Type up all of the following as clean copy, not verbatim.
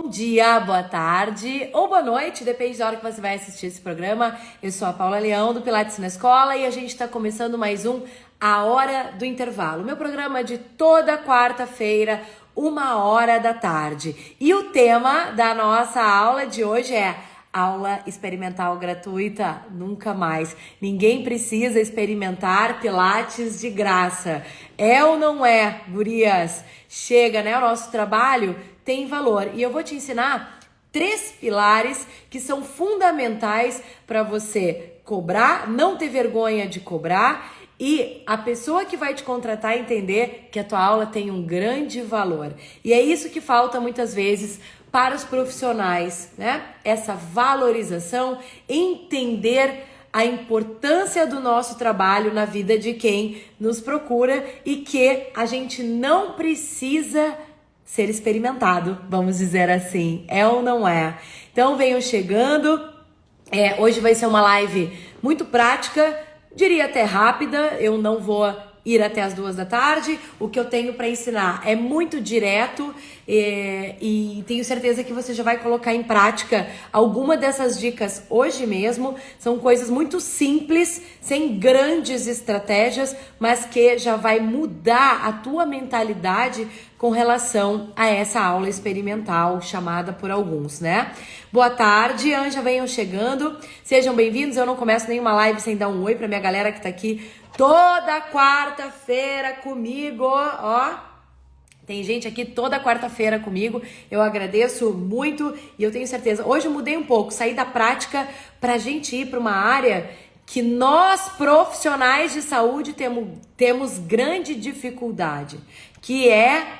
Bom dia, boa tarde ou boa noite, depende da hora que você vai assistir esse programa. Eu sou a Paula Leão, do Pilates na Escola, e a gente está começando mais um A Hora do Intervalo. Meu programa é de toda quarta-feira, 1h da tarde. E o tema da nossa aula de hoje é aula experimental gratuita, nunca mais. Ninguém precisa experimentar Pilates de graça. É ou não é, gurias? Chega, né? O nosso trabalho tem valor. E eu vou te ensinar 3 pilares que são fundamentais para você cobrar, não ter vergonha de cobrar e a pessoa que vai te contratar entender que a tua aula tem um grande valor. E é isso que falta muitas vezes para os profissionais, né? Essa valorização, entender a importância do nosso trabalho na vida de quem nos procura e que a gente não precisa ser experimentado, vamos dizer assim, é ou não é? Então venham chegando, hoje vai ser uma live muito prática, diria até rápida, eu não vou ir até as 2 da tarde, o que eu tenho para ensinar é muito direto e tenho certeza que você já vai colocar em prática alguma dessas dicas hoje mesmo. São coisas muito simples, sem grandes estratégias, mas que já vai mudar a tua mentalidade com relação a essa aula experimental chamada por alguns, né? Boa tarde, Anja, venham chegando, sejam bem-vindos. Eu não começo nenhuma live sem dar um oi pra minha galera que tá aqui toda quarta-feira comigo, ó. Tem gente aqui toda quarta-feira comigo, eu agradeço muito e eu tenho certeza. Hoje eu mudei um pouco, saí da prática pra gente ir pra uma área que nós profissionais de saúde temos grande dificuldade, que é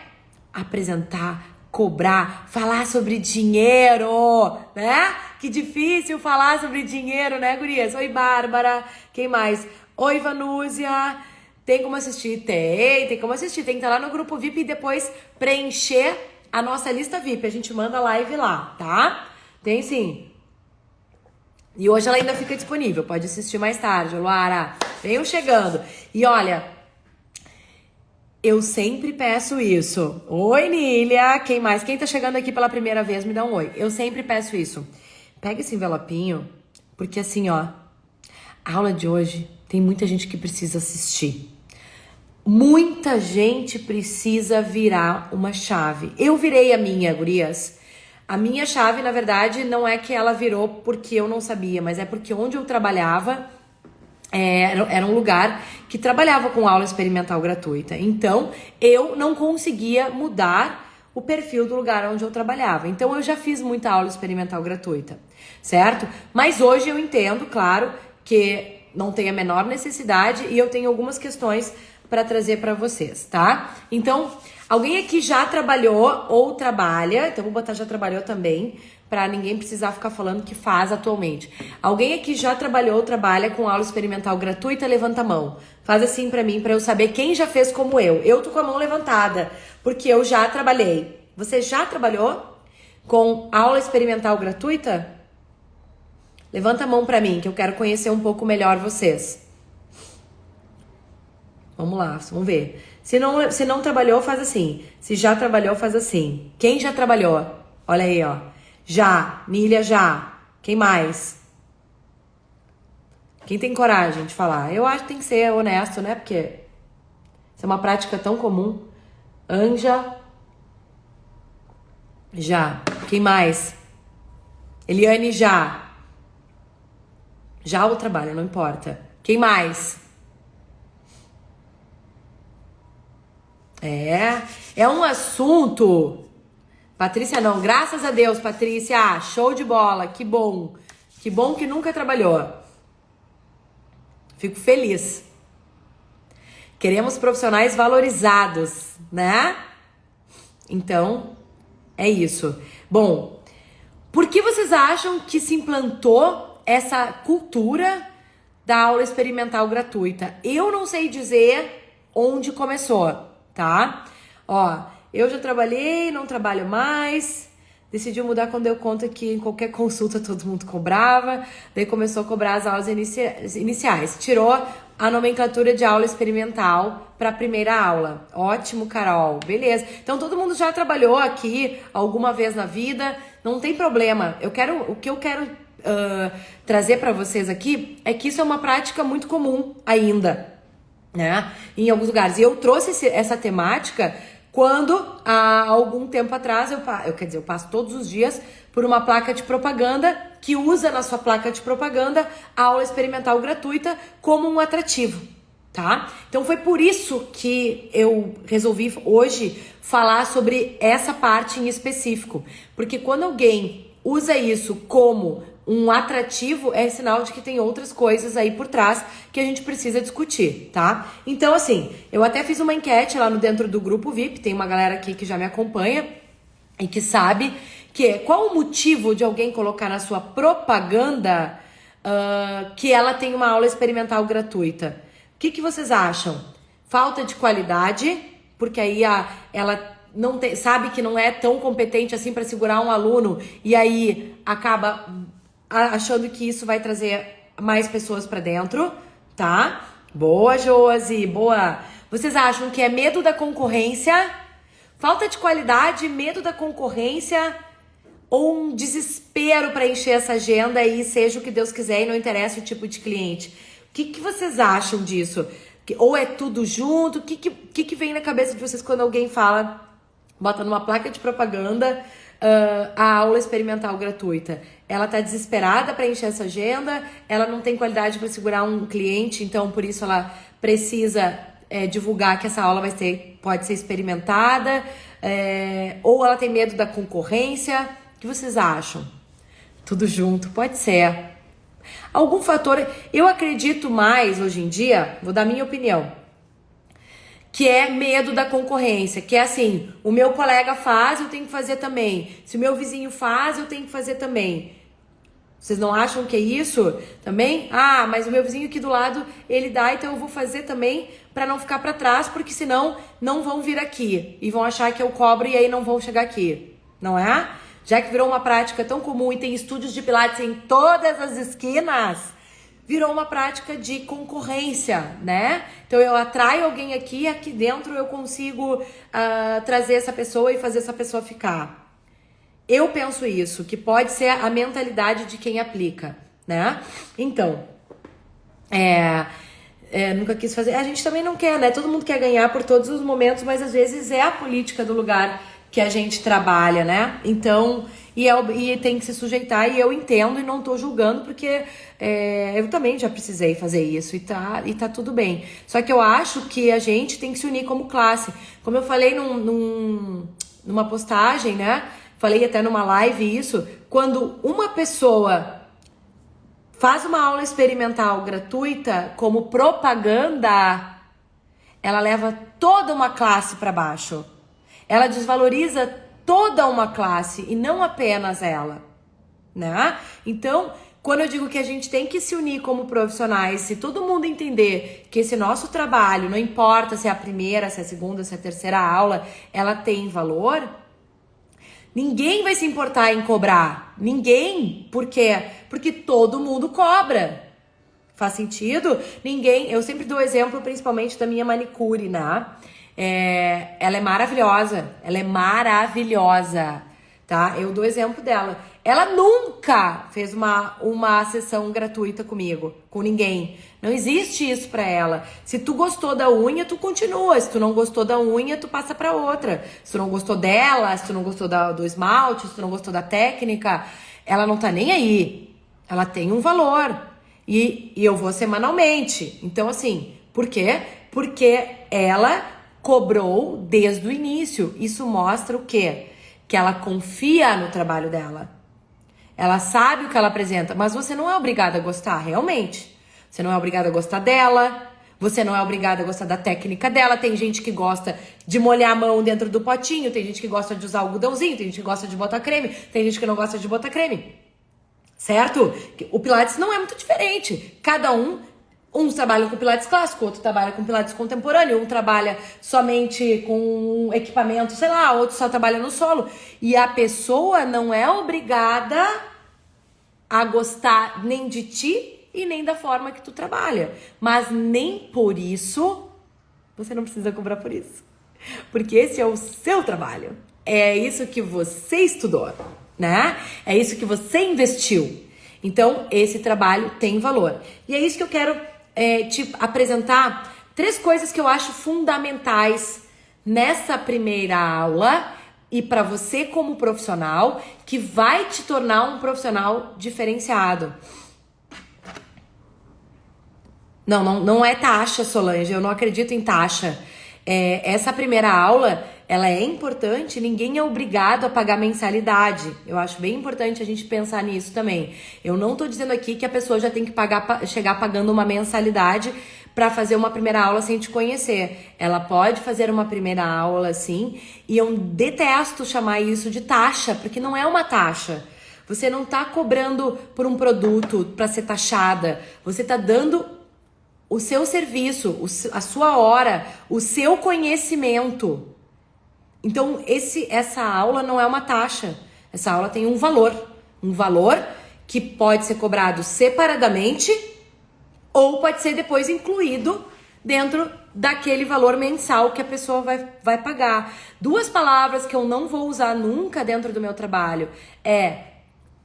apresentar, cobrar, falar sobre dinheiro, né? Que difícil falar sobre dinheiro, né, gurias? Oi, Bárbara, quem mais? Oi, Vanúzia, tem como assistir? Tem como assistir, tem que estar lá no grupo VIP e depois preencher a nossa lista VIP, a gente manda a live lá, tá? Tem sim. E hoje ela ainda fica disponível, pode assistir mais tarde, Luara, venham chegando. E olha, eu sempre peço isso. Oi, Nília, quem mais? Quem tá chegando aqui pela primeira vez, me dá um oi. Eu sempre peço isso. Pega esse envelopinho, porque assim, ó, a aula de hoje tem muita gente que precisa assistir. Muita gente precisa virar uma chave. Eu virei a minha, gurias. A minha chave, na verdade, não é que ela virou porque eu não sabia, mas é porque onde eu trabalhava era um lugar que trabalhava com aula experimental gratuita. Então, eu não conseguia mudar o perfil do lugar onde eu trabalhava. Então, eu já fiz muita aula experimental gratuita, certo? Mas hoje eu entendo, claro, que não tem a menor necessidade e eu tenho algumas questões para trazer para vocês, tá? Então, alguém aqui já trabalhou ou trabalha, então vou botar já trabalhou também, para ninguém precisar ficar falando que faz atualmente. Alguém aqui já trabalhou ou trabalha com aula experimental gratuita? Levanta a mão. Faz assim para mim, para eu saber quem já fez como eu. Eu tô com a mão levantada, porque eu já trabalhei. Você já trabalhou com aula experimental gratuita? Levanta a mão pra mim, que eu quero conhecer um pouco melhor vocês. Vamos lá, vamos ver. Se não trabalhou, faz assim. Se já trabalhou, faz assim. Quem já trabalhou? Olha aí, ó. Já. Nília, já. Quem mais? Quem tem coragem de falar? Eu acho que tem que ser honesto, né? Porque isso é uma prática tão comum. Anja. Já. Quem mais? Eliane, já. Já ou trabalho, não importa. Quem mais? É um assunto. Patrícia não, graças a Deus, Patrícia, show de bola, que bom. Que bom que nunca trabalhou. Fico feliz. Queremos profissionais valorizados, né? Então, é isso. Bom, por que vocês acham que se implantou essa cultura da aula experimental gratuita? Eu não sei dizer onde começou, tá? Ó, eu já trabalhei, não trabalho mais, decidi mudar quando deu conta que em qualquer consulta todo mundo cobrava, daí começou a cobrar as aulas iniciais, tirou a nomenclatura de aula experimental para a primeira aula. Ótimo, Carol. Beleza. Então todo mundo já trabalhou aqui alguma vez na vida, não tem problema. O que eu quero trazer para vocês aqui é que isso é uma prática muito comum ainda, né? Em alguns lugares. E eu trouxe essa temática quando, há algum tempo atrás, eu passo todos os dias por uma placa de propaganda que usa na sua placa de propaganda a aula experimental gratuita como um atrativo, tá? Então foi por isso que eu resolvi hoje falar sobre essa parte em específico, porque quando alguém usa isso como um atrativo, é sinal de que tem outras coisas aí por trás que a gente precisa discutir, tá? Então, assim, eu até fiz uma enquete lá dentro do grupo VIP, tem uma galera aqui que já me acompanha e que sabe qual o motivo de alguém colocar na sua propaganda que ela tem uma aula experimental gratuita. O que vocês acham? Falta de qualidade, porque aí ela não sabe que não é tão competente assim para segurar um aluno e aí acaba achando que isso vai trazer mais pessoas para dentro, tá? Boa, Josi, boa. Vocês acham que é medo da concorrência? Falta de qualidade, medo da concorrência ou um desespero para encher essa agenda e seja o que Deus quiser e não interessa o tipo de cliente? O que vocês acham disso? Ou é tudo junto? O que vem na cabeça de vocês quando alguém fala, bota numa placa de propaganda a aula experimental gratuita? Ela tá desesperada para encher essa agenda, ela não tem qualidade para segurar um cliente, então por isso ela precisa divulgar que essa aula pode ser experimentada, ou ela tem medo da concorrência. O que vocês acham? Tudo junto, pode ser. Algum fator, eu acredito mais hoje em dia, vou dar minha opinião, que é medo da concorrência, que é assim, o meu colega faz, eu tenho que fazer também. Se o meu vizinho faz, eu tenho que fazer também. Vocês não acham que é isso também? Ah, mas o meu vizinho aqui do lado, ele dá, então eu vou fazer também para não ficar para trás, porque senão não vão vir aqui e vão achar que eu cobro e aí não vão chegar aqui, não é? Já que virou uma prática tão comum e tem estúdios de pilates em todas as esquinas, virou uma prática de concorrência, né? Então eu atraio alguém aqui dentro eu consigo trazer essa pessoa e fazer essa pessoa ficar. Eu penso isso, que pode ser a mentalidade de quem aplica, né? Então, nunca quis fazer. A gente também não quer, né? Todo mundo quer ganhar por todos os momentos, mas às vezes é a política do lugar que a gente trabalha, né? Então, e tem que se sujeitar, e eu entendo e não tô julgando, porque eu também já precisei fazer isso e tá tudo bem. Só que eu acho que a gente tem que se unir como classe. Como eu falei numa postagem, né? Falei até numa live isso, quando uma pessoa faz uma aula experimental gratuita como propaganda, ela leva toda uma classe para baixo. Ela desvaloriza toda uma classe e não apenas ela, né? Então, quando eu digo que a gente tem que se unir como profissionais, se todo mundo entender que esse nosso trabalho, não importa se é a primeira, se é a segunda, se é a terceira aula, ela tem valor, ninguém vai se importar em cobrar. Ninguém. Por quê? Porque todo mundo cobra. Faz sentido? Eu sempre dou exemplo principalmente da minha manicure, né? Ela é maravilhosa. Ela é maravilhosa, tá? Eu dou exemplo dela. Ela nunca fez uma sessão gratuita comigo, com ninguém. Não existe isso pra ela. Se tu gostou da unha, tu continua. Se tu não gostou da unha, tu passa pra outra. Se tu não gostou dela, se tu não gostou do esmalte, se tu não gostou da técnica, ela não tá nem aí. Ela tem um valor. E eu vou semanalmente. Então, assim, por quê? Porque ela cobrou desde o início. Isso mostra o quê? Que ela confia no trabalho dela. Ela sabe o que ela apresenta, mas você não é obrigada a gostar, realmente. Você não é obrigada a gostar dela, você não é obrigada a gostar da técnica dela. Tem gente que gosta de molhar a mão dentro do potinho, tem gente que gosta de usar algodãozinho, tem gente que gosta de botar creme, tem gente que não gosta de botar creme. Certo? O Pilates não é muito diferente. Cada uns trabalham com Pilates clássico, outro trabalha com Pilates contemporâneo, um trabalha somente com equipamento, sei lá, outro só trabalha no solo. E a pessoa não é obrigada a gostar nem de ti e nem da forma que tu trabalha. Mas nem por isso você não precisa cobrar por isso. Porque esse é o seu trabalho. É isso que você estudou, né? É isso que você investiu. Então, esse trabalho tem valor. E é isso que eu quero te apresentar 3 coisas que eu acho fundamentais nessa primeira aula e para você como profissional, que vai te tornar um profissional diferenciado. Não é taxa, Solange, eu não acredito em taxa. Essa primeira aula, ela é importante, ninguém é obrigado a pagar mensalidade. Eu acho bem importante a gente pensar nisso também. Eu não tô dizendo aqui que a pessoa já tem que chegar pagando uma mensalidade para fazer uma primeira aula sem te conhecer. Ela pode fazer uma primeira aula, sim, e eu detesto chamar isso de taxa, porque não é uma taxa. Você não tá cobrando por um produto para ser taxada. Você tá dando o seu serviço, a sua hora, o seu conhecimento. Então, essa aula não é uma taxa. Essa aula tem um valor que pode ser cobrado separadamente ou pode ser depois incluído dentro daquele valor mensal que a pessoa vai pagar. 2 palavras que eu não vou usar nunca dentro do meu trabalho é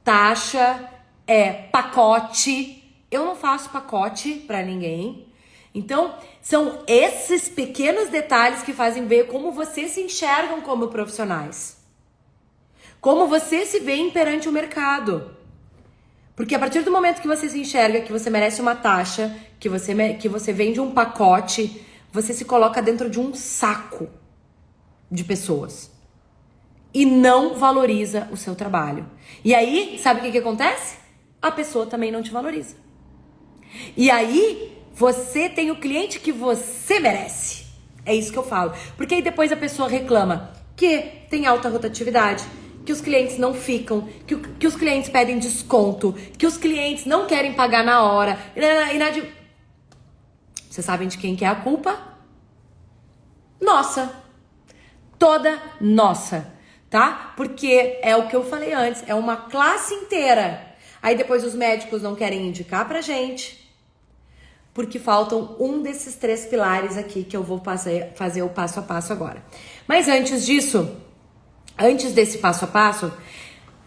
taxa, é pacote. Eu não faço pacote para ninguém. Então, são esses pequenos detalhes que fazem ver como vocês se enxergam como profissionais. Como você se vê perante o mercado. Porque a partir do momento que você se enxerga que você merece uma taxa, que você vende um pacote, você se coloca dentro de um saco de pessoas. E não valoriza o seu trabalho. E aí, sabe o que acontece? A pessoa também não te valoriza. E aí, você tem o cliente que você merece. É isso que eu falo. Porque aí depois a pessoa reclama que tem alta rotatividade, que os clientes não ficam, que os clientes pedem desconto, que os clientes não querem pagar na hora. Vocês sabem de quem que é a culpa? Nossa. Toda nossa, tá? Porque é o que eu falei antes, é uma classe inteira. Aí depois os médicos não querem indicar pra gente, porque faltam um desses 3 pilares aqui que eu vou fazer o passo a passo agora. Mas antes disso, antes desse passo a passo,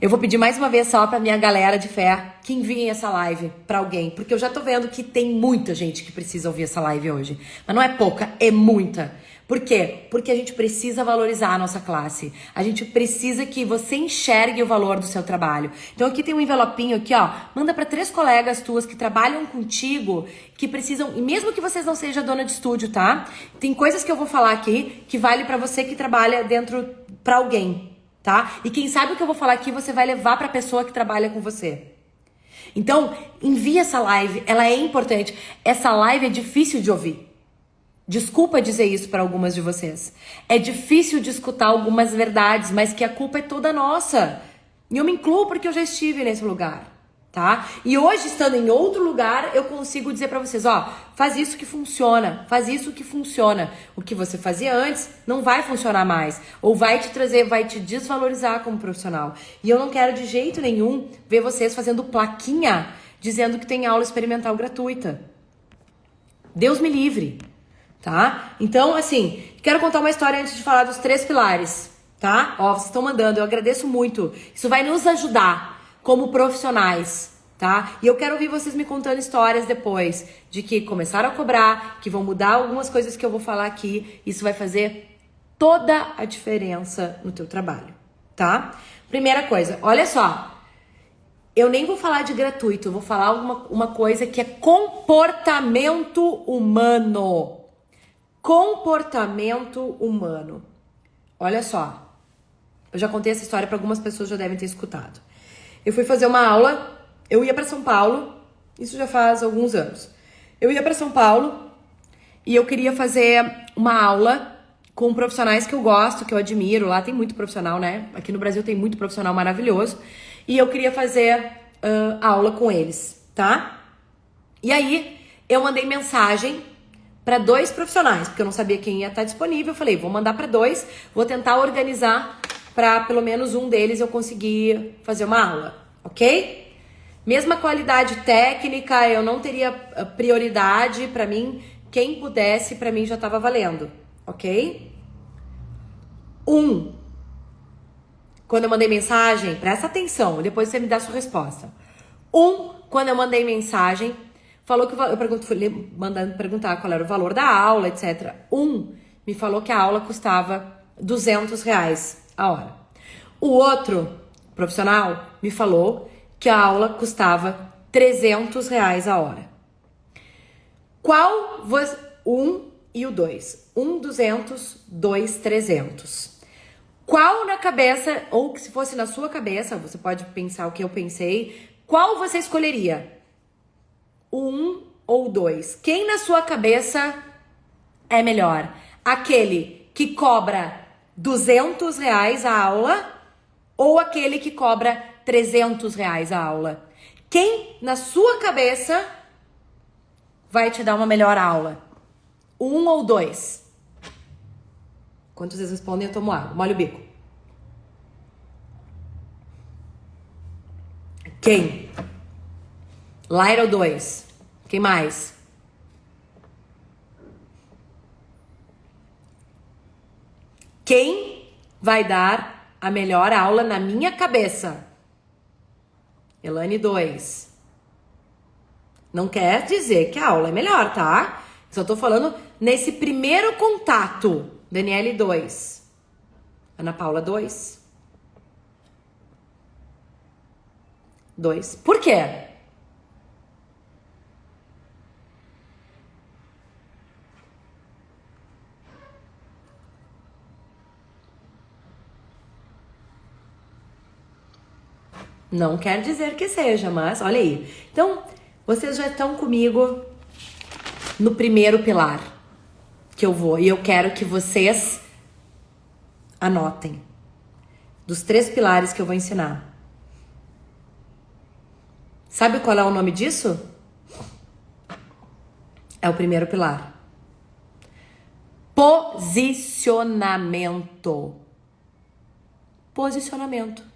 eu vou pedir mais uma vez só pra minha galera de fé que enviem essa live pra alguém, porque eu já tô vendo que tem muita gente que precisa ouvir essa live hoje. Mas não é pouca, é muita. Por quê? Porque a gente precisa valorizar a nossa classe. A gente precisa que você enxergue o valor do seu trabalho. Então aqui tem um envelopinho aqui, ó. Manda para 3 colegas tuas que trabalham contigo, que precisam, e mesmo que vocês não sejam dona de estúdio, tá? Tem coisas que eu vou falar aqui que vale para você que trabalha dentro para alguém, tá? E quem sabe o que eu vou falar aqui você vai levar para a pessoa que trabalha com você. Então, envia essa live, ela é importante. Essa live é difícil de ouvir. Desculpa dizer isso para algumas de vocês. É difícil de escutar algumas verdades, mas que a culpa é toda nossa. E eu me incluo porque eu já estive nesse lugar, tá? E hoje, estando em outro lugar, eu consigo dizer para vocês, ó, faz isso que funciona, faz isso que funciona. O que você fazia antes não vai funcionar mais, ou vai te trazer, vai te desvalorizar como profissional. E eu não quero de jeito nenhum ver vocês fazendo plaquinha dizendo que tem aula experimental gratuita. Deus me livre. Tá? Então, assim, quero contar uma história antes de falar dos 3 pilares, tá? Ó, vocês estão mandando, eu agradeço muito. Isso vai nos ajudar como profissionais, tá? E eu quero ouvir vocês me contando histórias depois de que começaram a cobrar, que vão mudar algumas coisas que eu vou falar aqui. Isso vai fazer toda a diferença no teu trabalho, tá? Primeira coisa, olha só. Eu nem vou falar de gratuito, eu vou falar uma coisa que é comportamento humano. Comportamento humano. Olha só. Eu já contei essa história para algumas pessoas, já devem ter escutado. Eu fui fazer uma aula, eu ia para São Paulo, isso já faz alguns anos. Eu ia para São Paulo e eu queria fazer uma aula com profissionais que eu gosto, que eu admiro. Lá tem muito profissional, né? Aqui no Brasil tem muito profissional maravilhoso. E eu queria fazer aula com eles, tá? E aí, eu mandei mensagem para 2 profissionais, porque eu não sabia quem ia estar disponível. Eu falei, vou mandar para 2, vou tentar organizar para pelo menos um deles eu conseguir fazer uma aula, ok? Mesma qualidade técnica, eu não teria prioridade pra mim. Quem pudesse, pra mim já tava valendo, ok? Quando eu mandei mensagem, presta atenção, depois você me dá a sua resposta. Quando eu mandei mensagem, falou que fui mandando perguntar qual era o valor da aula, etc. Me falou que a aula custava R$200 a hora. O outro profissional me falou que a aula custava R$300 a hora. Qual e o 2? 200, 300. Qual na cabeça, ou que se fosse na sua cabeça, você pode pensar o que eu pensei, qual você escolheria? O ou o 2? Quem na sua cabeça é melhor? Aquele que cobra R$200 a aula ou aquele que cobra R$300 a aula? Quem na sua cabeça vai te dar uma melhor aula? 1 ou 2? Quando vocês respondem, eu tomo água. Molha o bico. Quem? Laira ou 2? Quem mais? Quem vai dar a melhor aula na minha cabeça? Elane 2. Não quer dizer que a aula é melhor, tá? Só tô falando nesse primeiro contato. Daniele 2. Ana Paula 2. 2. Por quê? Não quer dizer que seja, mas olha aí. Então, vocês já estão comigo no primeiro pilar que eu vou. E eu quero que vocês anotem. Dos 3 pilares que eu vou ensinar. Sabe qual é o nome disso? É o primeiro pilar. Posicionamento. Posicionamento.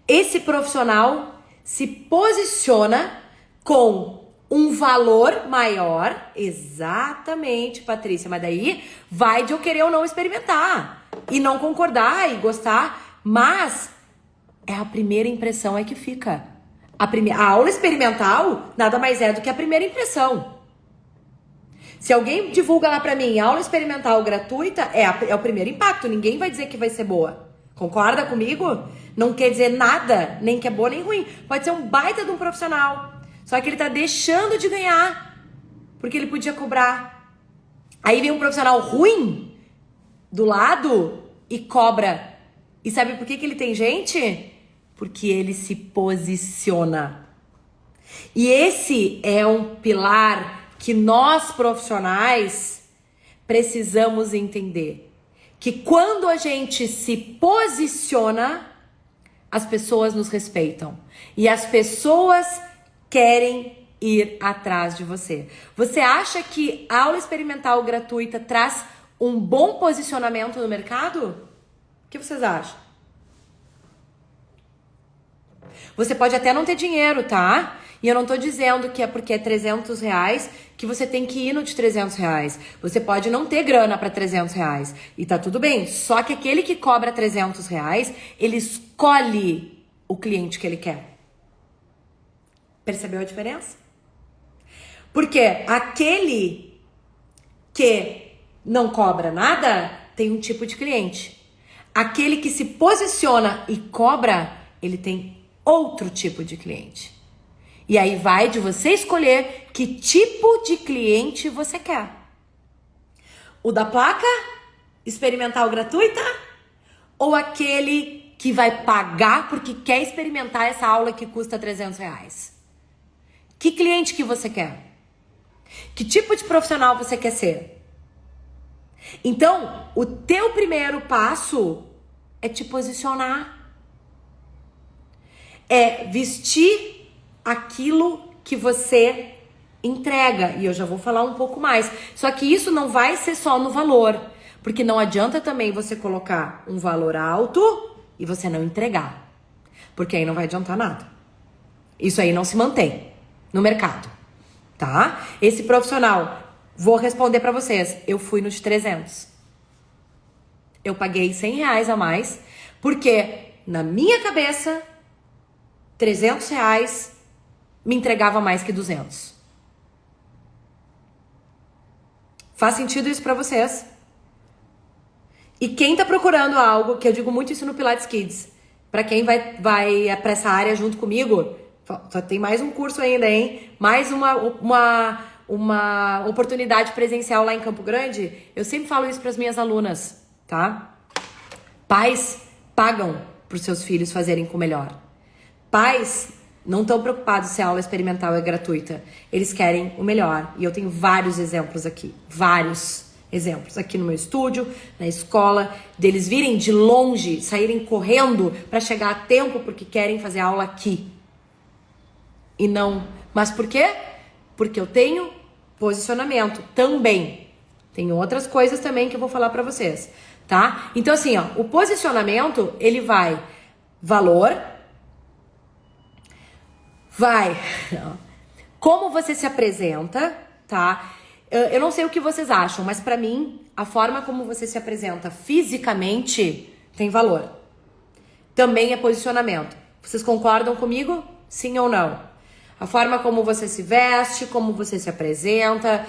Esse profissional se posiciona com um valor maior. Exatamente, Patrícia. Mas daí vai de eu querer ou não experimentar. E não concordar e gostar. Mas é a primeira impressão é que fica. A aula experimental nada mais é do que a primeira impressão. Se alguém divulga lá pra mim aula experimental gratuita, é o primeiro impacto. Ninguém vai dizer que vai ser boa. Concorda comigo? Não quer dizer nada, nem que é boa nem ruim. Pode ser um baita de um profissional. Só que ele tá deixando de ganhar. Porque ele podia cobrar. Aí vem um profissional ruim do lado e cobra. E sabe por que ele tem gente? Porque ele se posiciona. E esse é um pilar que nós profissionais precisamos entender. Que quando a gente se posiciona, as pessoas nos respeitam. E as pessoas querem ir atrás de você. Você acha que a aula experimental gratuita traz um bom posicionamento no mercado? O que vocês acham? Você pode até não ter dinheiro, tá? E eu não tô dizendo que é porque é R$300 que você tem que ir no de R$300. Você pode não ter grana para R$300 e tá tudo bem. Só que aquele que cobra R$300, ele escolhe o cliente que ele quer. Percebeu a diferença? Porque aquele que não cobra nada tem um tipo de cliente. Aquele que se posiciona e cobra, ele tem outro tipo de cliente. E aí vai de você escolher que tipo de cliente você quer. O da placa experimental gratuita ou aquele que vai pagar porque quer experimentar essa aula que custa R$300? Que cliente que você quer? Que tipo de profissional você quer ser? Então, o teu primeiro passo é te posicionar. É vestir aquilo que você entrega. E eu já vou falar um pouco mais. Só que isso não vai ser só no valor. Porque não adianta também você colocar um valor alto e você não entregar. Porque aí não vai adiantar nada. Isso aí não se mantém no mercado, tá? Esse profissional, vou responder pra vocês, eu fui no de 300. Eu paguei R$100 a mais, porque na minha cabeça, R$300 me entregava mais que 200. Faz sentido isso pra vocês? E quem tá procurando algo, que eu digo muito isso no Pilates Kids, pra quem vai pra essa área junto comigo, só tem mais um curso ainda, hein? Mais uma oportunidade presencial lá em Campo Grande. Eu sempre falo isso pras minhas alunas, tá? Pais pagam pros seus filhos fazerem com o melhor. Pais não estão preocupados se a aula experimental é gratuita. Eles querem o melhor. E eu tenho vários exemplos aqui. Vários exemplos aqui no meu estúdio, na escola, deles virem de longe, saírem correndo para chegar a tempo porque querem fazer aula aqui. E não... Mas por quê? Porque eu tenho posicionamento também. Tem outras coisas também que eu vou falar para vocês, tá? Então assim, ó, o posicionamento, ele vai valor... Vai, como você se apresenta, tá? Eu não sei o que vocês acham, mas pra mim, a forma como você se apresenta fisicamente tem valor. Também é posicionamento. Vocês concordam comigo? Sim ou não? A forma como você se veste, como você se apresenta,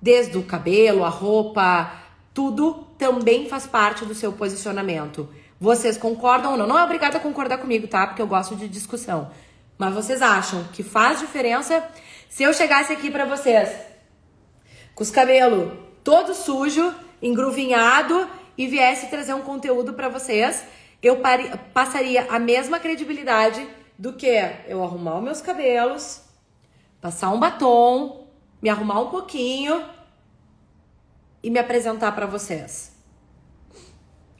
desde o cabelo, a roupa, tudo também faz parte do seu posicionamento. Vocês concordam ou não? Não é obrigado a concordar comigo, tá? Porque eu gosto de discussão. Mas vocês acham que faz diferença se eu chegasse aqui pra vocês com os cabelos todo sujo, engruvinhado e viesse trazer um conteúdo pra vocês, eu passaria a mesma credibilidade do que eu arrumar os meus cabelos, passar um batom, me arrumar um pouquinho e me apresentar pra vocês.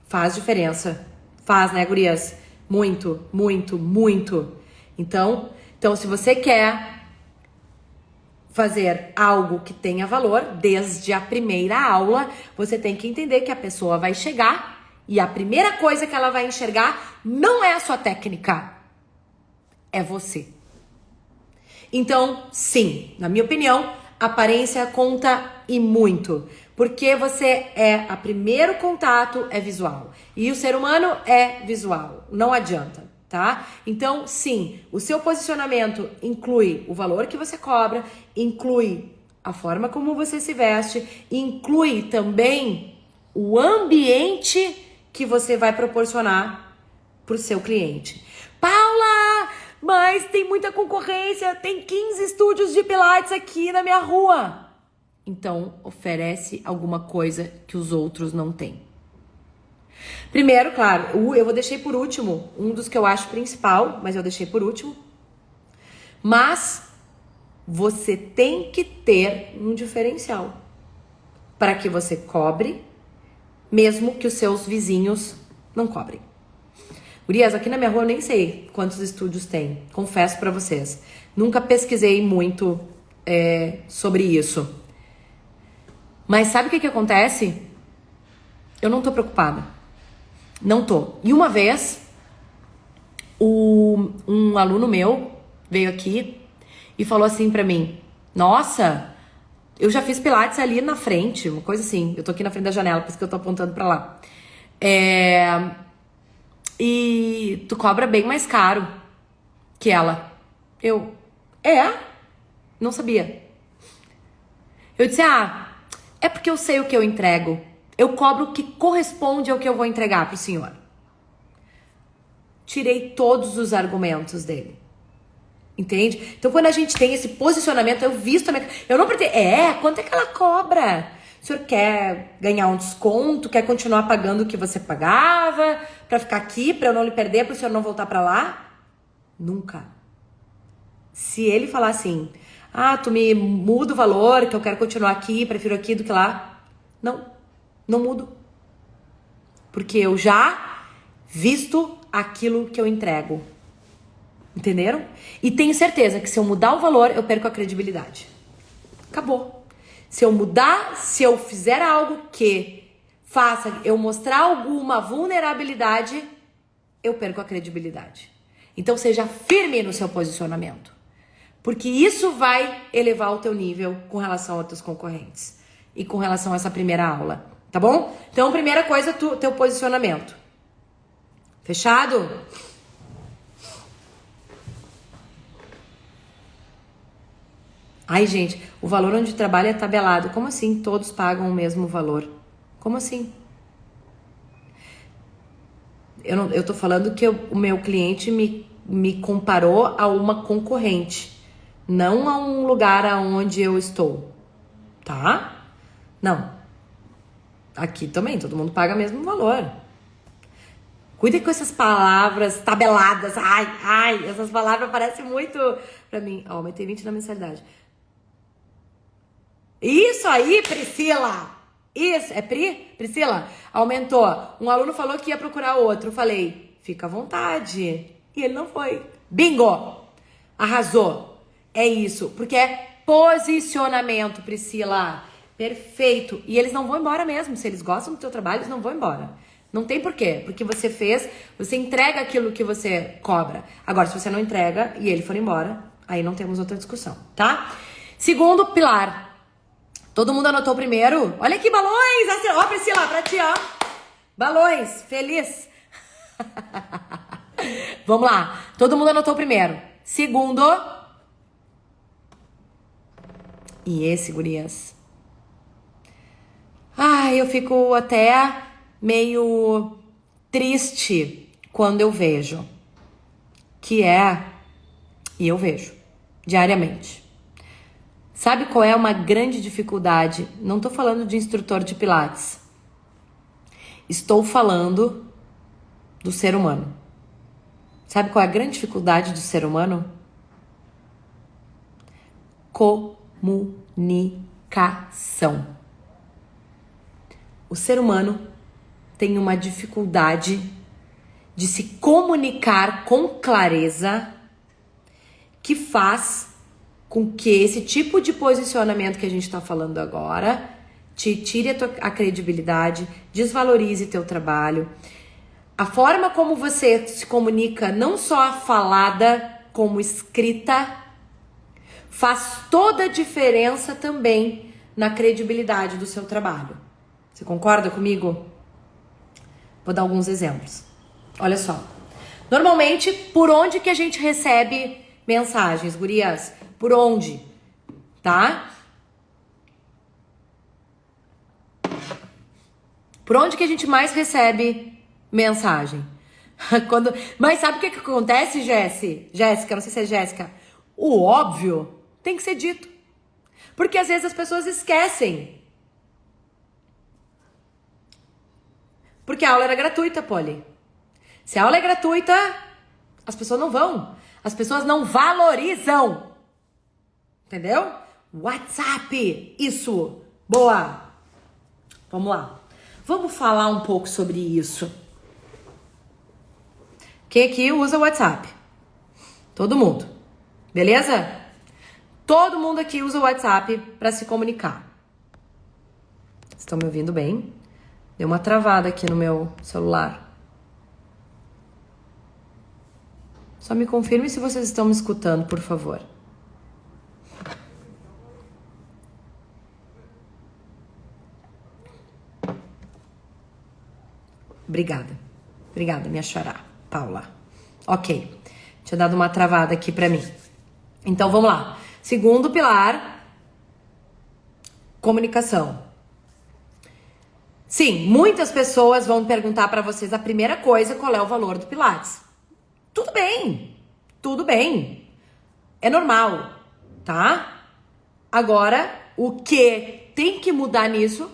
Faz diferença. Faz, né, gurias? Muito, muito, muito. Então, se você quer fazer algo que tenha valor, desde a primeira aula, você tem que entender que a pessoa vai chegar e a primeira coisa que ela vai enxergar não é a sua técnica, é você. Então, sim, na minha opinião, aparência conta e muito. Porque você a primeiro contato é visual. E o ser humano é visual. Não adianta, tá? Então, sim, o seu posicionamento inclui o valor que você cobra, inclui a forma como você se veste, inclui também o ambiente que você vai proporcionar pro seu cliente. Paula, mas tem muita concorrência, tem 15 estúdios de Pilates aqui na minha rua. Então, oferece alguma coisa que os outros não têm. Primeiro, claro, eu deixei por último, um dos que eu acho principal, mas eu deixei por último. Mas você tem que ter um diferencial para que você cobre, mesmo que os seus vizinhos não cobrem. Gurias, aqui na minha rua eu nem sei quantos estúdios tem, confesso pra vocês. Nunca pesquisei muito sobre isso. Mas sabe o que acontece? Eu não tô preocupada. Não tô. E uma vez, um aluno meu veio aqui e falou assim pra mim: nossa, eu já fiz Pilates ali na frente, uma coisa assim. Eu tô aqui na frente da janela, por isso que eu tô apontando pra lá. E tu cobra bem mais caro que ela. Eu, não sabia. Eu disse, é porque eu sei o que eu entrego. Eu cobro o que corresponde ao que eu vou entregar pro senhor. Tirei todos os argumentos dele. Entende? Então, quando a gente tem esse posicionamento, eu visto também. Eu não pretendo. Quanto é que ela cobra? O senhor quer ganhar um desconto? Quer continuar pagando o que você pagava? Pra ficar aqui, pra eu não lhe perder, pro senhor não voltar pra lá? Nunca. Se ele falar assim, tu me muda o valor, que eu quero continuar aqui, prefiro aqui do que lá. Não mudo. Porque eu já visto aquilo que eu entrego. Entenderam? E tenho certeza que se eu mudar o valor, eu perco a credibilidade. Acabou. Se eu mudar, se eu fizer algo que faça eu mostrar alguma vulnerabilidade, eu perco a credibilidade. Então seja firme no seu posicionamento. Porque isso vai elevar o teu nível com relação aos teus concorrentes. E com relação a essa primeira aula, tá bom? Então, primeira coisa, teu posicionamento. Fechado? Ai, gente, o valor onde trabalha é tabelado. Como assim todos pagam o mesmo valor? Como assim? Eu tô falando que o meu cliente me comparou a uma concorrente, não a um lugar aonde eu estou, tá? Não. Aqui também, todo mundo paga o mesmo valor. Cuida com essas palavras tabeladas. Ai, essas palavras parecem muito pra mim. Ó, aumentei 20 na mensalidade. Isso aí, Priscila! Isso, é Priscila? Aumentou. Um aluno falou que ia procurar outro. Eu falei, fica à vontade. E ele não foi. Bingo! Arrasou. É isso. Porque é posicionamento, Priscila. Perfeito. E eles não vão embora mesmo. Se eles gostam do teu trabalho, eles não vão embora. Não tem porquê. Porque você entrega aquilo que você cobra. Agora, se você não entrega e ele for embora, aí não temos outra discussão, tá? Segundo pilar. Todo mundo anotou primeiro? Olha aqui, balões! Ó, Priscila, pra ti, ó. Balões, feliz. Vamos lá. Todo mundo anotou primeiro. Segundo. E esse, gurias? Ai, eu fico até meio triste quando eu vejo. E eu vejo diariamente. Sabe qual é uma grande dificuldade? Não estou falando de instrutor de Pilates. Estou falando do ser humano. Sabe qual é a grande dificuldade do ser humano? Comunicação. O ser humano tem uma dificuldade de se comunicar com clareza que faz com que esse tipo de posicionamento que a gente está falando agora te tire a credibilidade, desvalorize teu trabalho. A forma como você se comunica, não só a falada, como escrita, faz toda a diferença também na credibilidade do seu trabalho. Você concorda comigo? Vou dar alguns exemplos. Olha só. Normalmente, por onde que a gente recebe mensagens, gurias? Por onde? Tá? Por onde que a gente mais recebe mensagem? Mas sabe o que acontece, Jéssica, não sei se é Jéssica. O óbvio tem que ser dito. Porque às vezes as pessoas esquecem. Porque a aula era gratuita, Polly. Se a aula é gratuita, as pessoas não vão. As pessoas não valorizam. Entendeu? WhatsApp. Isso. Boa. Vamos lá. Vamos falar um pouco sobre isso. Quem aqui usa o WhatsApp? Todo mundo. Beleza? Todo mundo aqui usa o WhatsApp para se comunicar. Estão me ouvindo bem? Deu uma travada aqui no meu celular. Só me confirme se vocês estão me escutando, por favor. Obrigada. Obrigada, minha xará, Paula. Ok. Tinha dado uma travada aqui pra mim. Então, vamos lá. Segundo pilar, comunicação. Sim, muitas pessoas vão perguntar pra vocês a primeira coisa, qual é o valor do Pilates. Tudo bem. Tudo bem. É normal, tá? Agora, o que tem que mudar nisso,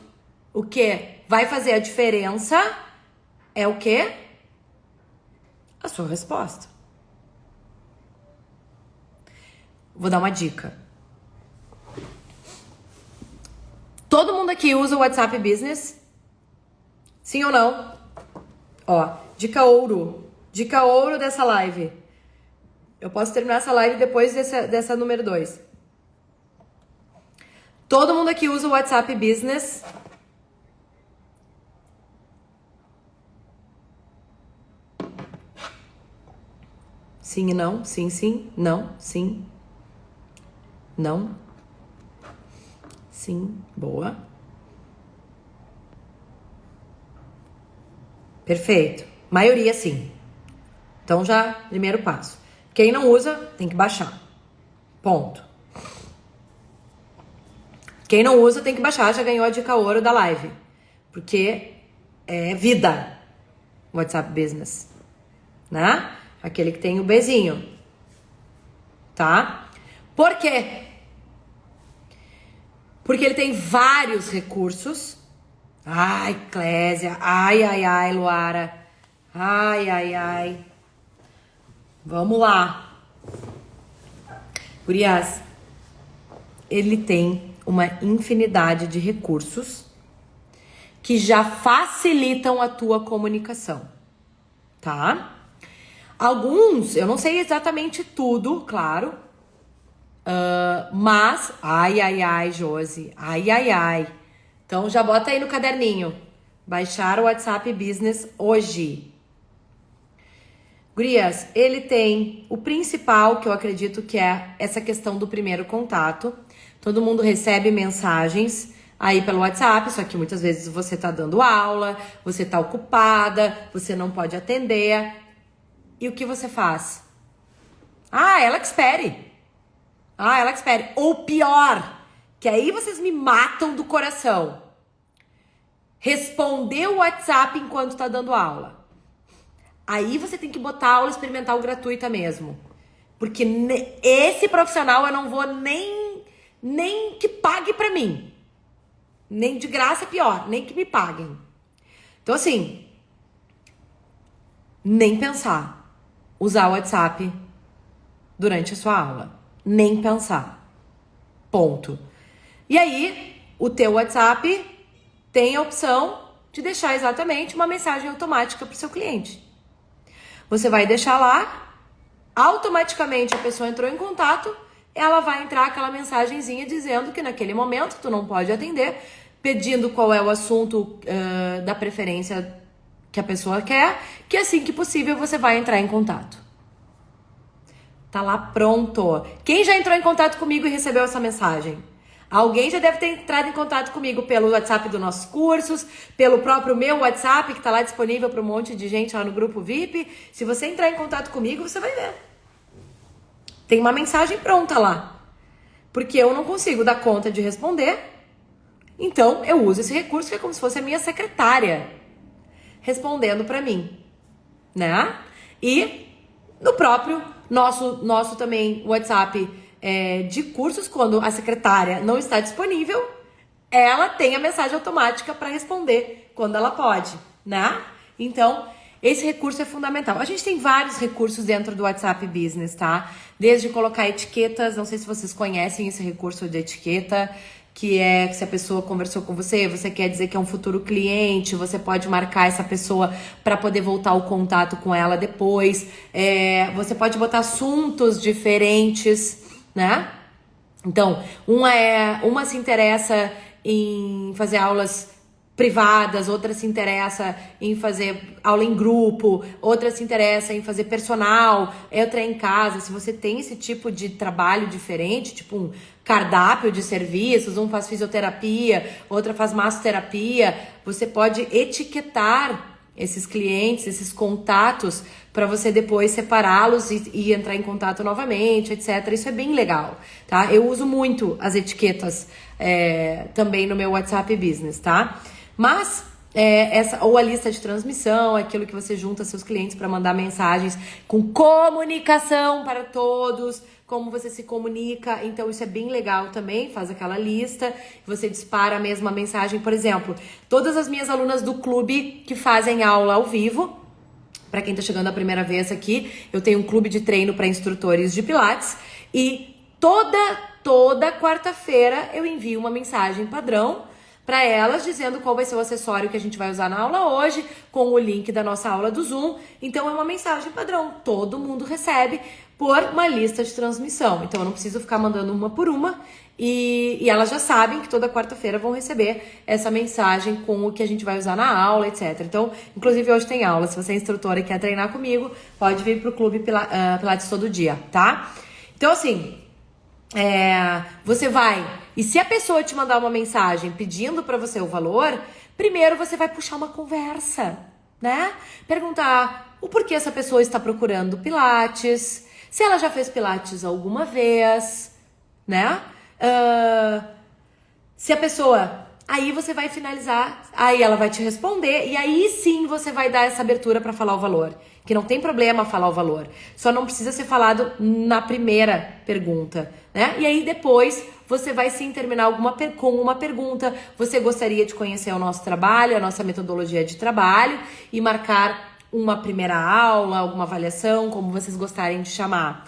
o que vai fazer a diferença é o quê? A sua resposta. Vou dar uma dica. Todo mundo aqui usa o WhatsApp Business? Sim ou não? Ó, dica ouro. Dica ouro dessa live. Eu posso terminar essa live depois dessa número 2. Todo mundo aqui usa o WhatsApp Business? Sim e não, sim, sim, não, sim, não, sim, boa. Perfeito. Maioria sim. Então já, primeiro passo. Quem não usa, tem que baixar. Ponto. Quem não usa, tem que baixar, já ganhou a dica ouro da live. Porque é vida. WhatsApp Business. Né? Aquele que tem o Bzinho. Tá? Por quê? Porque ele tem vários recursos. Ai, Clésia. Ai, ai, ai, Luara. Ai, ai, ai. Vamos lá. Gurias, ele tem uma infinidade de recursos que já facilitam a tua comunicação, tá? Alguns, eu não sei exatamente tudo, claro, mas, ai, ai, ai, Josi, ai, ai, ai. Então já bota aí no caderninho, baixar o WhatsApp Business hoje. Gurias, ele tem o principal, que eu acredito que é essa questão do primeiro contato. Todo mundo recebe mensagens aí pelo WhatsApp, só que muitas vezes você tá dando aula, você tá ocupada, você não pode atender. E o que você faz? Ah, ela que espere. Ah, ela que espere. Ou pior, que aí vocês me matam do coração. Responder o WhatsApp enquanto tá dando aula. Aí você tem que botar aula experimental gratuita mesmo. Porque esse profissional eu não vou nem que pague pra mim. Nem de graça é pior, nem que me paguem. Então assim, nem pensar. Usar o WhatsApp durante a sua aula. Nem pensar. Ponto. E aí, o teu WhatsApp tem a opção de deixar exatamente uma mensagem automática pro seu cliente. Você vai deixar lá, automaticamente a pessoa entrou em contato, ela vai entrar aquela mensagenzinha dizendo que naquele momento tu não pode atender, pedindo qual é o assunto da preferência que a pessoa quer, que assim que possível você vai entrar em contato. Tá lá pronto. Quem já entrou em contato comigo e recebeu essa mensagem? Alguém já deve ter entrado em contato comigo pelo WhatsApp dos nossos cursos, pelo próprio meu WhatsApp, que tá lá disponível para um monte de gente lá no grupo VIP. Se você entrar em contato comigo, você vai ver. Tem uma mensagem pronta lá. Porque eu não consigo dar conta de responder. Então, eu uso esse recurso que é como se fosse a minha secretária respondendo para mim, né? E no próprio nosso também WhatsApp de cursos, quando a secretária não está disponível, ela tem a mensagem automática para responder quando ela pode, né? Então, esse recurso é fundamental. A gente tem vários recursos dentro do WhatsApp Business, tá? Desde colocar etiquetas, não sei se vocês conhecem esse recurso de etiqueta, que é que se a pessoa conversou com você, você quer dizer que é um futuro cliente, você pode marcar essa pessoa para poder voltar o contato com ela depois. Você pode botar assuntos diferentes, né? Então, uma se interessa em fazer aulas privadas, outra se interessa em fazer aula em grupo, outra se interessa em fazer personal, outra em casa. Se você tem esse tipo de trabalho diferente, tipo um cardápio de serviços, um faz fisioterapia, outra faz massoterapia, você pode etiquetar esses clientes, esses contatos, para você depois separá-los e entrar em contato novamente, etc. Isso é bem legal, tá? Eu uso muito as etiquetas também no meu WhatsApp Business, tá? Mas ou a lista de transmissão, aquilo que você junta seus clientes para mandar mensagens com comunicação para todos, como você se comunica. Então isso é bem legal também, faz aquela lista, você dispara a mesma mensagem. Por exemplo, todas as minhas alunas do clube que fazem aula ao vivo, para quem tá chegando a primeira vez aqui, eu tenho um clube de treino para instrutores de Pilates e toda quarta-feira eu envio uma mensagem padrão para elas, dizendo qual vai ser o acessório que a gente vai usar na aula hoje, com o link da nossa aula do Zoom. Então é uma mensagem padrão, todo mundo recebe por uma lista de transmissão. Então eu não preciso ficar mandando uma por uma, e elas já sabem que toda quarta-feira vão receber essa mensagem com o que a gente vai usar na aula, etc. Então, inclusive hoje tem aula, se você é instrutora e quer treinar comigo, pode vir pro Clube Pilates todo dia, tá? Então assim, você vai, e se a pessoa te mandar uma mensagem pedindo para você o valor, primeiro você vai puxar uma conversa, né? Perguntar o porquê essa pessoa está procurando Pilates, se ela já fez Pilates alguma vez, né? Se a pessoa... Aí você vai finalizar, aí ela vai te responder, e aí sim você vai dar essa abertura para falar o valor. Que não tem problema falar o valor, só não precisa ser falado na primeira pergunta, né? E aí depois você vai sim terminar com uma pergunta. Você gostaria de conhecer o nosso trabalho, a nossa metodologia de trabalho, e marcar uma primeira aula, alguma avaliação, como vocês gostarem de chamar.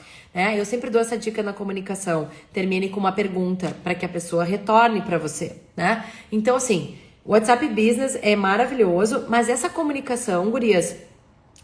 Eu sempre dou essa dica na comunicação. Termine com uma pergunta para que a pessoa retorne para você, né? Então, assim, o WhatsApp Business é maravilhoso, mas essa comunicação, gurias,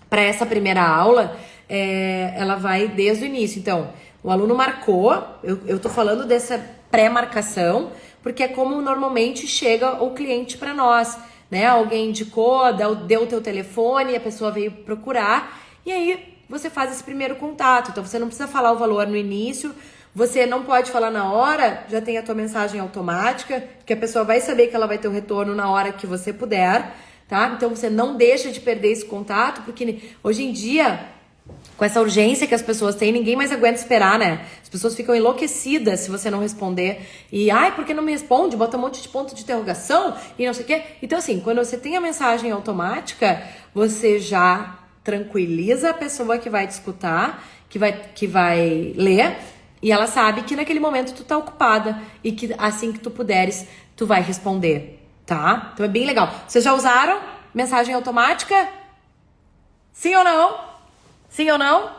para essa primeira aula, ela vai desde o início. Então, o aluno marcou, eu tô falando dessa pré-marcação, porque é como normalmente chega o cliente para nós, né? Alguém indicou, deu o teu telefone, a pessoa veio procurar, e aí você faz esse primeiro contato. Então você não precisa falar o valor no início, você não pode falar na hora, já tem a tua mensagem automática, que a pessoa vai saber que ela vai ter o retorno na hora que você puder, tá? Então você não deixa de perder esse contato, porque hoje em dia, com essa urgência que as pessoas têm, ninguém mais aguenta esperar, né? As pessoas ficam enlouquecidas se você não responder. E, por que não me responde? Bota um monte de ponto de interrogação e não sei o quê. Então assim, quando você tem a mensagem automática, você já tranquiliza a pessoa que vai te escutar, que vai ler, e ela sabe que naquele momento tu tá ocupada e que assim que tu puderes, tu vai responder, tá? Então é bem legal. Vocês já usaram mensagem automática? Sim ou não? Sim ou não?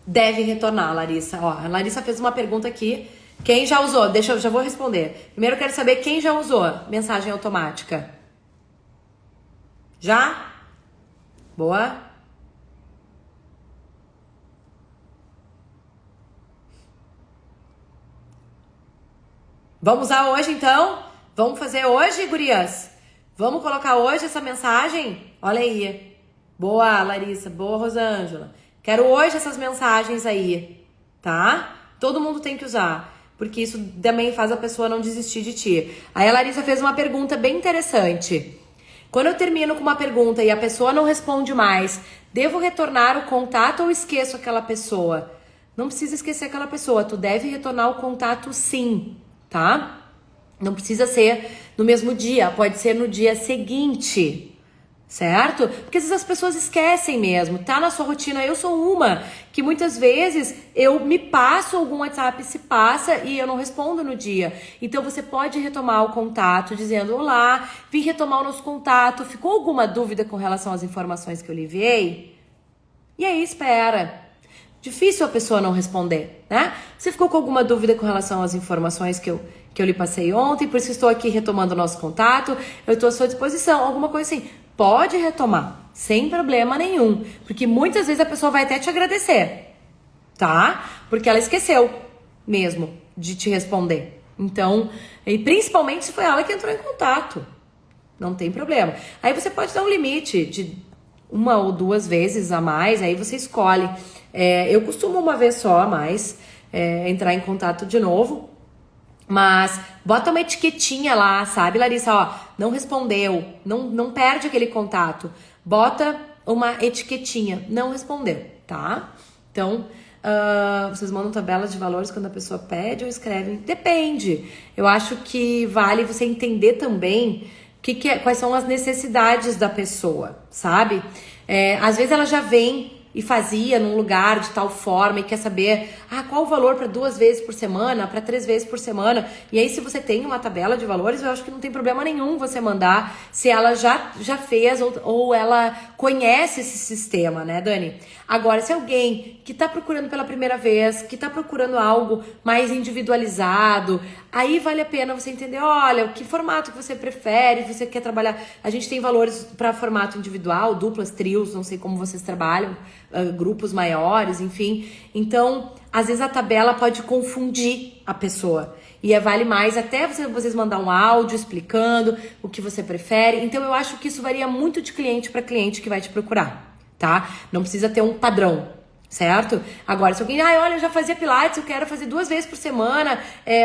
Deve retornar, Larissa. Ó, a Larissa fez uma pergunta aqui. Quem já usou? Já vou responder. Primeiro eu quero saber quem já usou mensagem automática. Já? Boa. Vamos usar hoje então? Vamos fazer hoje, gurias? Vamos colocar hoje essa mensagem? Olha aí. Boa, Larissa. Boa, Rosângela. Quero hoje essas mensagens aí, tá? Todo mundo tem que usar, porque isso também faz a pessoa não desistir de ti. Aí a Larissa fez uma pergunta bem interessante. Quando eu termino com uma pergunta e a pessoa não responde mais, devo retornar o contato ou esqueço aquela pessoa? Não precisa esquecer aquela pessoa, tu deve retornar o contato sim, tá? Não precisa ser no mesmo dia, pode ser no dia seguinte, certo? Porque às vezes as pessoas esquecem mesmo, tá na sua rotina. Eu sou uma que muitas vezes eu me passo algum WhatsApp, se passa e eu não respondo no dia. Então você pode retomar o contato dizendo: olá, vim retomar o nosso contato, ficou alguma dúvida com relação às informações que eu lhe enviei? E aí espera. Difícil a pessoa não responder, né? Você ficou com alguma dúvida com relação às informações que eu lhe passei ontem, por isso estou aqui retomando o nosso contato, eu estou à sua disposição, alguma coisa assim. Pode retomar, sem problema nenhum, porque muitas vezes a pessoa vai até te agradecer, tá? Porque ela esqueceu mesmo de te responder. Então, e principalmente se foi ela que entrou em contato, não tem problema. Aí você pode dar um limite de 1 ou 2 vezes a mais, aí você escolhe. Eu costumo uma vez só a mais entrar em contato de novo, mas bota uma etiquetinha lá, sabe, Larissa? Ó, não respondeu, não perde aquele contato. Bota uma etiquetinha, não respondeu, tá? Então, vocês mandam tabelas de valores quando a pessoa pede ou escreve? Depende. Eu acho que vale você entender também quais são as necessidades da pessoa, sabe? Às vezes ela já vem e fazia num lugar de tal forma e quer saber qual o valor para 2 vezes por semana, para 3 vezes por semana. E aí, se você tem uma tabela de valores, eu acho que não tem problema nenhum você mandar se ela já fez ou ela conhece esse sistema, né, Dani? Agora, se alguém que tá procurando pela primeira vez, que tá procurando algo mais individualizado, aí vale a pena você entender, olha, que formato que você prefere, você quer trabalhar. A gente tem valores para formato individual, duplas, trios, não sei como vocês trabalham, grupos maiores, enfim. Então, às vezes a tabela pode confundir a pessoa. E vale mais até vocês mandar um áudio explicando o que você prefere. Então, eu acho que isso varia muito de cliente para cliente que vai te procurar, tá? Não precisa ter um padrão, certo? Agora, se alguém, olha, eu já fazia pilates, eu quero fazer 2 vezes por semana,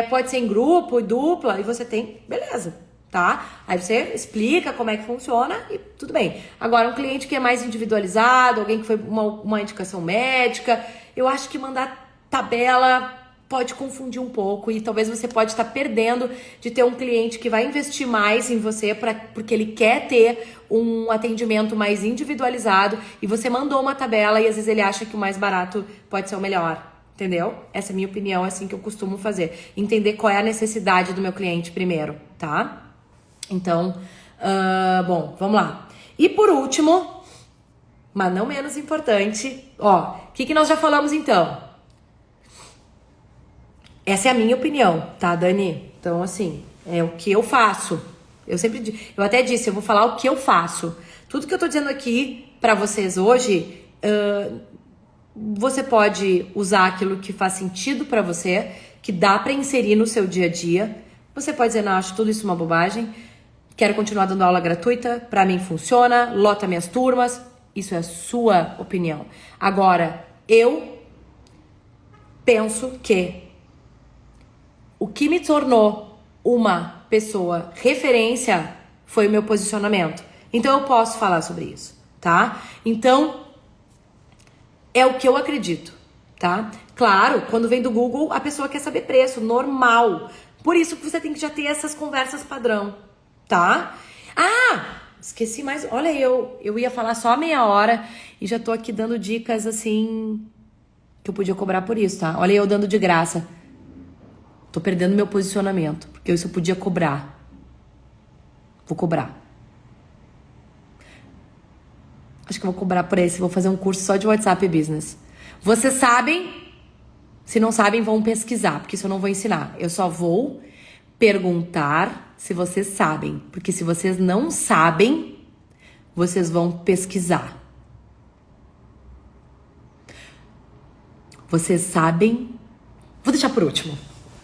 pode ser em grupo, dupla, e você tem, beleza, tá? Aí você explica como é que funciona e tudo bem. Agora, um cliente que é mais individualizado, alguém que foi uma indicação médica, eu acho que mandar tabela pode confundir um pouco e talvez você pode estar perdendo de ter um cliente que vai investir mais em você porque ele quer ter um atendimento mais individualizado e você mandou uma tabela e às vezes ele acha que o mais barato pode ser o melhor, entendeu? Essa é a minha opinião, é assim que eu costumo fazer. Entender qual é a necessidade do meu cliente primeiro, tá? Então, bom, vamos lá. E por último, mas não menos importante, o que nós já falamos então? Essa é a minha opinião, tá, Dani? Então, assim, é o que eu faço. Eu até disse, eu vou falar o que eu faço. Tudo que eu tô dizendo aqui pra vocês hoje, você pode usar aquilo que faz sentido pra você, que dá pra inserir no seu dia a dia. Você pode dizer, não, acho tudo isso uma bobagem, quero continuar dando aula gratuita, pra mim funciona, lota minhas turmas. Isso é a sua opinião. Agora, eu penso que o que me tornou uma pessoa referência foi o meu posicionamento. Então, eu posso falar sobre isso, tá? Então, é o que eu acredito, tá? Claro, quando vem do Google, a pessoa quer saber preço, normal. Por isso que você tem que já ter essas conversas padrão, tá? Esqueci mais. Olha, eu ia falar só meia hora e já tô aqui dando dicas, assim, que eu podia cobrar por isso, tá? Olha eu dando de graça. Tô perdendo meu posicionamento, porque isso eu podia cobrar. Vou cobrar. Acho que eu vou cobrar por esse. Vou fazer um curso só de WhatsApp Business. Vocês sabem? Se não sabem, vão pesquisar, porque isso eu não vou ensinar. Eu só vou perguntar se vocês sabem. Porque se vocês não sabem, vocês vão pesquisar. Vocês sabem? Vou deixar por último.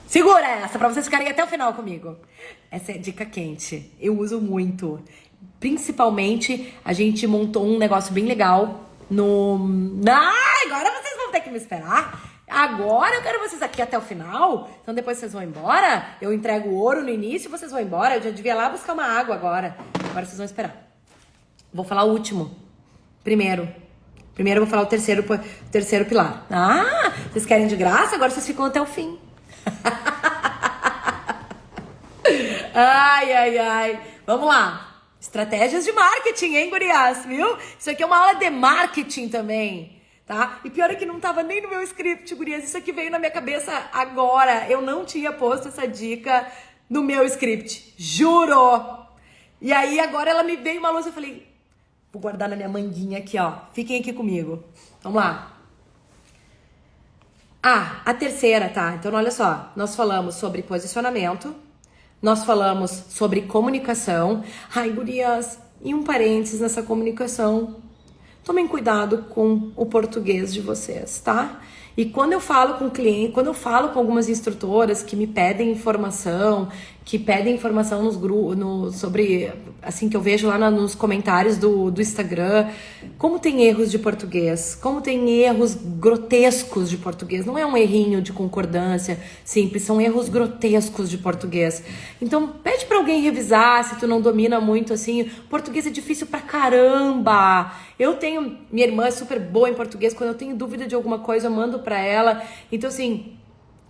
Segura essa, pra vocês ficarem até o final comigo. Essa é dica quente. Eu uso muito. Principalmente, a gente montou um negócio bem legal no... agora vocês vão ter que me esperar. Agora eu quero vocês aqui até o final. Então depois vocês vão embora. Eu entrego o ouro no início e vocês vão embora. Eu já devia lá buscar uma água agora. Agora vocês vão esperar. Vou falar o último. Primeiro eu vou falar o terceiro pilar. Vocês querem de graça? Agora vocês ficam até o fim. Ai. Vamos lá. Estratégias de marketing, hein, gurias? Viu? Isso aqui é uma aula de marketing também, tá? E pior é que não tava nem no meu script, gurias. Isso aqui veio na minha cabeça agora. Eu não tinha posto essa dica no meu script. Juro! E aí agora ela me veio uma luz e eu falei, vou guardar na minha manguinha aqui, ó. Fiquem aqui comigo. Vamos lá. A terceira, tá? Então, olha só. Nós falamos sobre posicionamento. Nós falamos sobre comunicação. Ai, gurias, e um parênteses nessa comunicação. Tomem cuidado com o português de vocês, tá? E quando eu falo com cliente, quando eu falo com algumas instrutoras que me pedem informação, nos grupos, sobre, assim, que eu vejo lá nos comentários do Instagram, como tem erros de português, como tem erros grotescos de português. Não é um errinho de concordância simples, são erros grotescos de português. Então, pede pra alguém revisar, se tu não domina muito, assim. Português é difícil pra caramba. Minha irmã é super boa em português, quando eu tenho dúvida de alguma coisa, eu mando pra ela. Então, assim,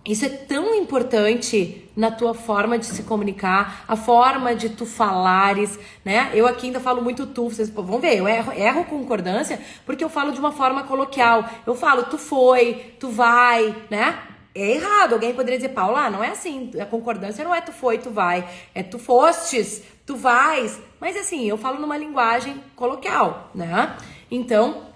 Isso é tão importante na tua forma de se comunicar, a forma de tu falares, né? Eu aqui ainda falo muito tu, vocês vão ver, eu erro concordância porque eu falo de uma forma coloquial. Eu falo tu foi, tu vai, né? É errado, alguém poderia dizer, Paula, não é assim, a concordância não é tu foi, tu vai, é tu fostes, tu vais. Mas assim, eu falo numa linguagem coloquial, né? Então,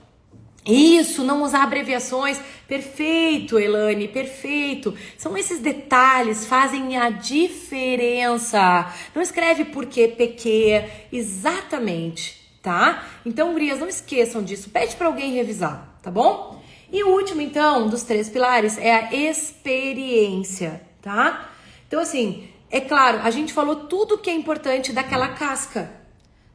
isso, não usar abreviações. Perfeito, Elane, perfeito. São esses detalhes, fazem a diferença. Não escreve porque, PQ, exatamente, tá? Então, gurias, não esqueçam disso. Pede para alguém revisar, tá bom? E o último, então, dos 3 pilares é a experiência, tá? Então, assim, é claro, a gente falou tudo que é importante daquela casca,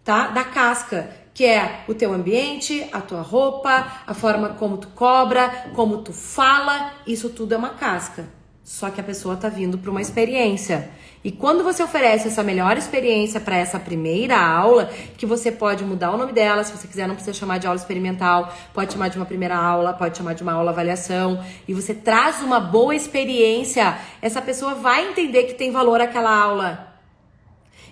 tá? Da casca, que é o teu ambiente, a tua roupa, a forma como tu cobra, como tu fala, isso tudo é uma casca. Só que a pessoa tá vindo para uma experiência. E quando você oferece essa melhor experiência para essa primeira aula, que você pode mudar o nome dela, se você quiser, não precisa chamar de aula experimental, pode chamar de uma primeira aula, pode chamar de uma aula avaliação, e você traz uma boa experiência, essa pessoa vai entender que tem valor aquela aula.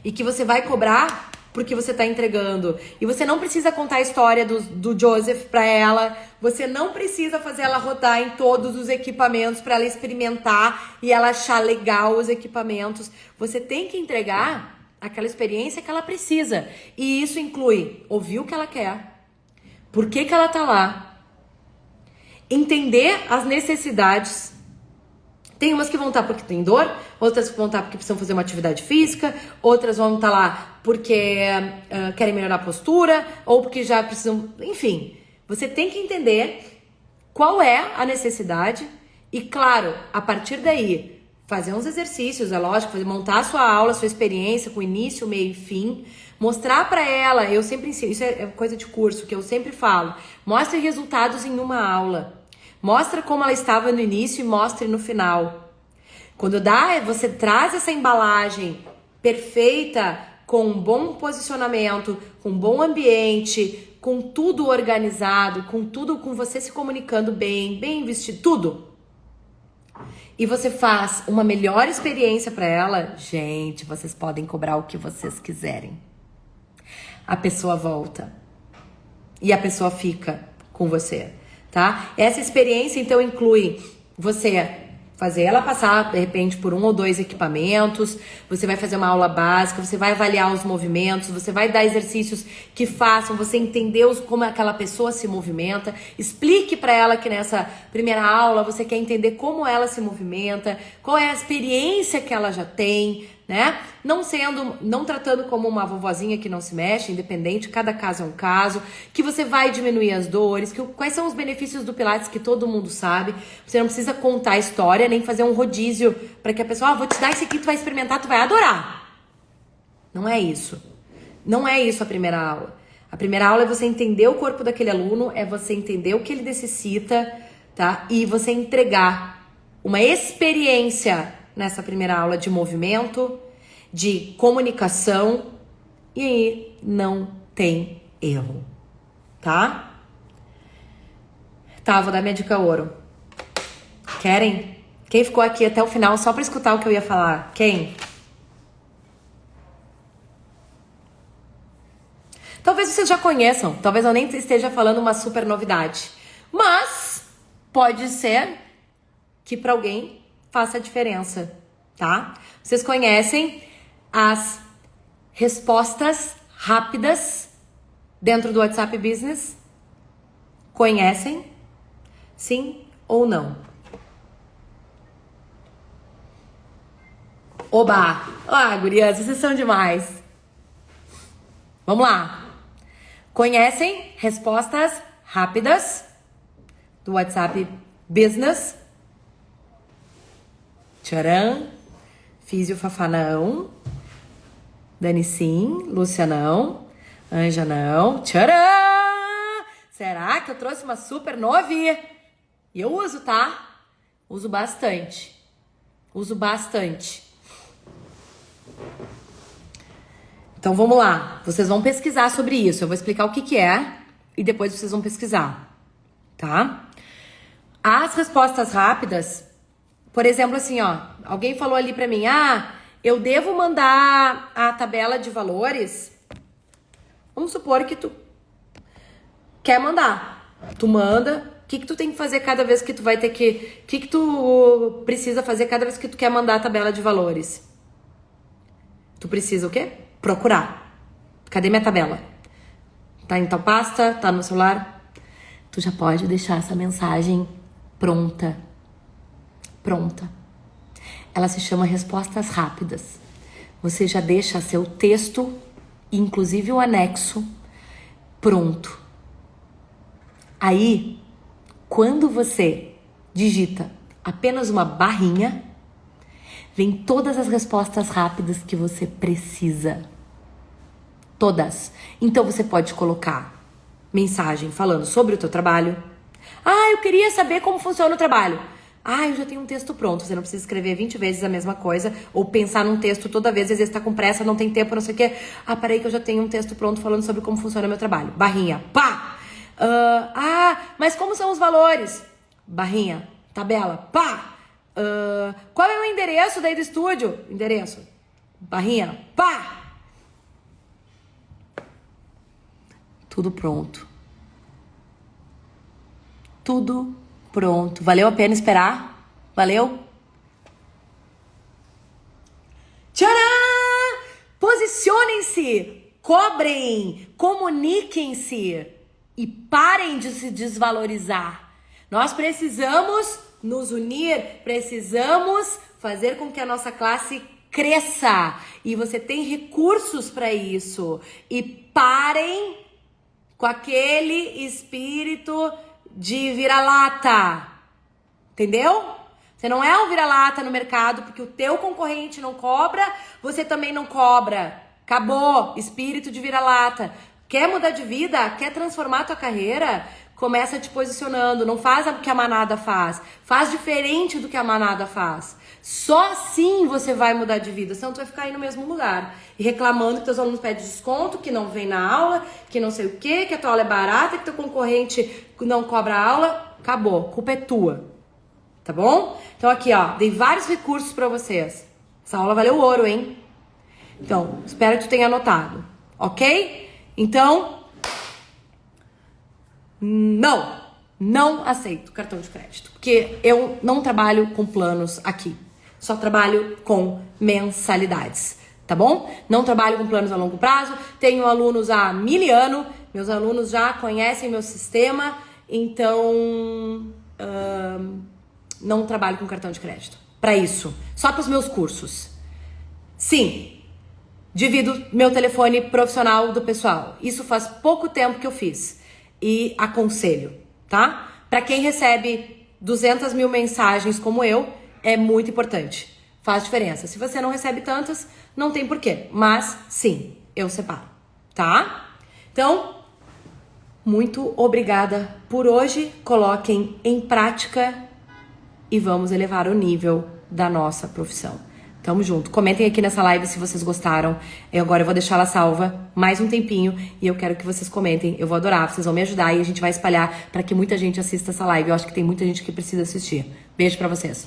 E que você vai cobrar porque você tá entregando. E você não precisa contar a história do Joseph pra ela. Você não precisa fazer ela rodar em todos os equipamentos pra ela experimentar e ela achar legal os equipamentos. Você tem que entregar aquela experiência que ela precisa. E isso inclui ouvir o que ela quer, por que ela tá lá, entender as necessidades. Tem umas que vão estar porque tem dor, outras que vão estar porque precisam fazer uma atividade física, outras vão estar lá porque querem melhorar a postura, ou porque já precisam... Enfim, você tem que entender qual é a necessidade e, claro, a partir daí, fazer uns exercícios, é lógico, montar a sua aula, a sua experiência com início, meio e fim, mostrar para ela, eu sempre ensino, isso é coisa de curso que eu sempre falo, mostre resultados em uma aula. Mostra como ela estava no início e mostre no final. Quando você traz essa embalagem perfeita, com um bom posicionamento, com um bom ambiente, com tudo organizado, com você se comunicando bem vestido, tudo. E você faz uma melhor experiência para ela, gente, vocês podem cobrar o que vocês quiserem. A pessoa volta. E a pessoa fica com você. Tá? Essa experiência, então, inclui você fazer ela passar, de repente, por 1 ou 2 equipamentos, você vai fazer uma aula básica, você vai avaliar os movimentos, você vai dar exercícios que façam você entender como aquela pessoa se movimenta, explique para ela que nessa primeira aula você quer entender como ela se movimenta, qual é a experiência que ela já tem, né? Não tratando como uma vovozinha que não se mexe, independente, cada caso é um caso, que você vai diminuir as dores, quais são os benefícios do Pilates que todo mundo sabe. Você não precisa contar a história, nem fazer um rodízio para que a pessoa, vou te dar esse aqui, tu vai experimentar, tu vai adorar. Não é isso. Não é isso a primeira aula. A primeira aula é você entender o corpo daquele aluno, é você entender o que ele necessita, tá? E você entregar uma experiência nessa primeira aula de movimento, de comunicação, e aí não tem erro, tá? Tá, vou dar minha dica ouro. Querem? Quem ficou aqui até o final só pra escutar o que eu ia falar? Quem? Talvez vocês já conheçam, talvez eu nem esteja falando uma super novidade, mas pode ser que pra alguém faça a diferença, tá? Vocês conhecem as respostas rápidas dentro do WhatsApp Business? Conhecem? Sim ou não? Oba! Ah, gurias, vocês são demais. Vamos lá. Conhecem respostas rápidas do WhatsApp Business? Tcharam! Físio Fafá não. Dani sim. Lúcia não. Anja não. Tcharam! Será que eu trouxe uma super novi? E eu uso, tá? Uso bastante. Uso bastante. Então vamos lá. Vocês vão pesquisar sobre isso. Eu vou explicar o que é e depois vocês vão pesquisar, tá? As respostas rápidas Por exemplo, assim, ó, alguém falou ali pra mim, eu devo mandar a tabela de valores. Vamos supor que tu quer mandar. Tu manda. O que tu tem que fazer cada vez que tu vai ter que... O que tu precisa fazer cada vez que tu quer mandar a tabela de valores? Tu precisa o quê? Procurar. Cadê minha tabela? Tá em tua pasta? Tá no celular? Tu já pode deixar essa mensagem pronta. Pronta. Ela se chama respostas rápidas. Você já deixa seu texto, inclusive o anexo, pronto. Aí, quando você digita apenas uma barrinha, vem todas as respostas rápidas que você precisa. Todas. Então você pode colocar mensagem falando sobre o teu trabalho. Eu queria saber como funciona o trabalho. Eu já tenho um texto pronto. Você não precisa escrever 20 vezes a mesma coisa ou pensar num texto toda vez. Às vezes tá com pressa, não tem tempo, não sei o quê. Peraí que eu já tenho um texto pronto falando sobre como funciona o meu trabalho. Barrinha. Pá! Mas como são os valores? Barrinha. Tabela. Pá! Qual é o endereço daí do estúdio? Endereço. Barrinha. Pá! Tudo pronto. Tudo pronto. Valeu a pena esperar? Valeu? Tcharam! Posicionem-se, cobrem, comuniquem-se e parem de se desvalorizar. Nós precisamos nos unir, precisamos fazer com que a nossa classe cresça. E você tem recursos para isso. E parem com aquele espírito de vira-lata. Entendeu? Você não é um vira-lata no mercado porque o teu concorrente não cobra, você também não cobra. Acabou. Espírito de vira-lata. Quer mudar de vida? Quer transformar a tua carreira? Começa te posicionando. Não faz o que a manada faz. Faz diferente do que a manada faz. Só assim você vai mudar de vida. Senão tu vai ficar aí no mesmo lugar. E reclamando que teus alunos pedem desconto, que não vem na aula, que não sei o quê, que a tua aula é barata, que teu concorrente não cobra aula. Acabou. A culpa é tua. Tá bom? Então aqui, ó. Dei vários recursos pra vocês. Essa aula valeu ouro, hein? Então, espero que tu tenha anotado. Ok? Então, não aceito cartão de crédito, porque eu não trabalho com planos aqui, só trabalho com mensalidades, tá bom? Não trabalho com planos a longo prazo, tenho alunos há 1000 anos, meus alunos já conhecem meu sistema, então não trabalho com cartão de crédito, para isso, só para os meus cursos. Sim. Divido meu telefone profissional do pessoal. Isso faz pouco tempo que eu fiz. E aconselho, tá? Pra quem recebe 200 mil mensagens como eu, é muito importante. Faz diferença. Se você não recebe tantas, não tem porquê. Mas, sim, eu separo, tá? Então, muito obrigada por hoje. Coloquem em prática e vamos elevar o nível da nossa profissão. Tamo junto. Comentem aqui nessa live se vocês gostaram. Agora eu vou deixar ela salva mais um tempinho e eu quero que vocês comentem. Eu vou adorar, vocês vão me ajudar e a gente vai espalhar para que muita gente assista essa live. Eu acho que tem muita gente que precisa assistir. Beijo pra vocês.